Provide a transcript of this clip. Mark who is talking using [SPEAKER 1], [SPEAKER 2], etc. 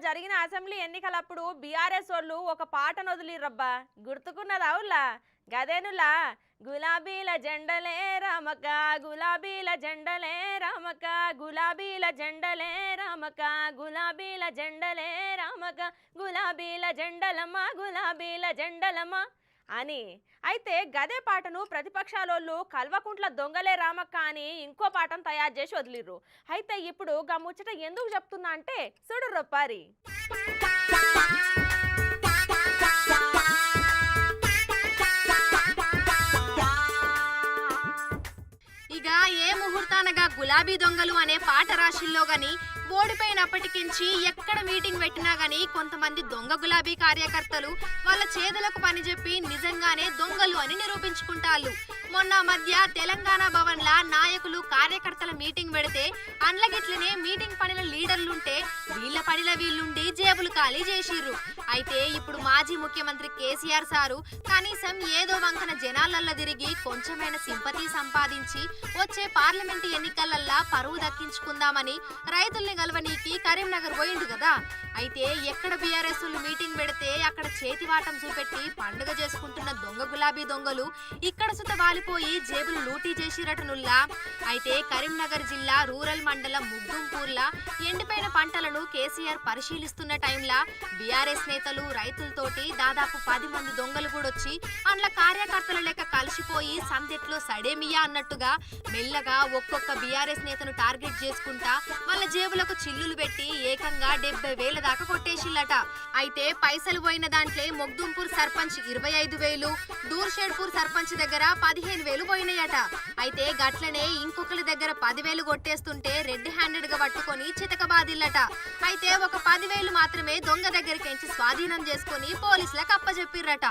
[SPEAKER 1] జరిగిన అసెంబ్లీ ఎన్నికలప్పుడు బీఆర్ఎస్ వాళ్ళు ఒక పాటను వదిలిరబ్బా, గుర్తుకున్నదా అవులా? గదేనులా, గులాబీల జెండలే రామక, గులాబీల జెండలే రామక, గులాబీల జెండలే రామక, గులాబీల జెండలే రామక, గులాబీల జెండలమ్మ, గులాబీల జెండలమ్మ అని. అయితే గదే పాటను ప్రతిపక్షాలోళ్ళు కల్వకుంట్ల దొంగలే రామక్క అని ఇంకో పాటను తయారు చేసి వదిలిర్రు. అయితే ఇప్పుడు గా ముచ్చట ఎందుకు చెప్తున్నా అంటే చూడు రొప్పారి.
[SPEAKER 2] ఇక ఏ ముహూర్తానగా గులాబీ దొంగలు అనే పాట రాశిల్లో గాని ఓడిపోయినప్పటికించి ఎక్కడ మీటింగ్ పెట్టినా గానీ కొంతమంది దొంగ గులాబీ కార్యకర్తలు వాళ్ళ చేతులకు పని చెప్పి నిజంగానే దొంగలు అని నిరూపించుకుంటారు. మొన్న మధ్య తెలంగాణ భవన్ లా నాయకులు కార్యకర్తల మీటింగ్ పెడితే అండ్లగిట్లనే మీటింగ్ పనిల లీడర్లుంటే వీళ్ళ పనిల వీళ్ళుండి జేబులు ఖాళీ చేసిర్రు. అయితే ఇప్పుడు మాజీ ముఖ్యమంత్రి కేసీఆర్ సారు కనీసం ఏదో వంకన జనాలల్ల తిరిగి కొంచెమైన సింపతి సంపాదించి వచ్చే పార్లమెంటు ఎన్నికలల్లా పరువు దక్కించుకుందామని రైతుల్ని గెలవనీకి కరీంనగర్ పోయిండు కదా. అయితే ఎక్కడ బీఆర్ఎస్ మీటింగ్ పెడితే అక్కడ చేతివాటం చూపెట్టి పండుగ చేసుకుంటున్న దొంగ గులాబీ దొంగలు ఇక్కడ సుత వాలిపోయి జేబులు లూటీ చేసిరటనుల్లా. అయితే కరీంనగర్ జిల్లా రూరల్ మండలం ముగ్దుంపూర్లా ఎండిపోయిన పంటలను కేసీఆర్ పరిశీలిస్తున్న టైంలా బీఆర్ఎస్ నేతలు రైతులతోటి దాదాపు 10 మంది దొంగలు కూడా వచ్చి అందులో కార్యకర్తల లెక్క కలిసిపోయి సందెట్లో సడేమియా అన్నట్టుగా మెల్లగా ఒక్కొక్క బీఆర్ఎస్ నేతను టార్గెట్ చేసుకుంటా వాళ్ళ జేబులకు చిల్లులు పెట్టి ఏకంగా 70,000 దాకా కొట్టేసిల్లట. అయితే పైసలు పోయిన దాంట్లో మొగ్దుంపూర్ సర్పంచ్ 25,000, దూర్షేడ్పూర్ సర్పంచ్ దగ్గర 15,000 పోయినాయట. అయితే గట్లనే ఇంకొకరి దగ్గర 10,000 కొట్టేస్తుంటే రెడ్ హ్యాండెడ్ గా పట్టుకొని చితకబాదిల్లట. అయితే ఒక 10,000 మాత్రమే దొంగ దగ్గరికి స్వాధీనం చేసుకుని పోలీసులకు అప్పచెప్పిర్రట.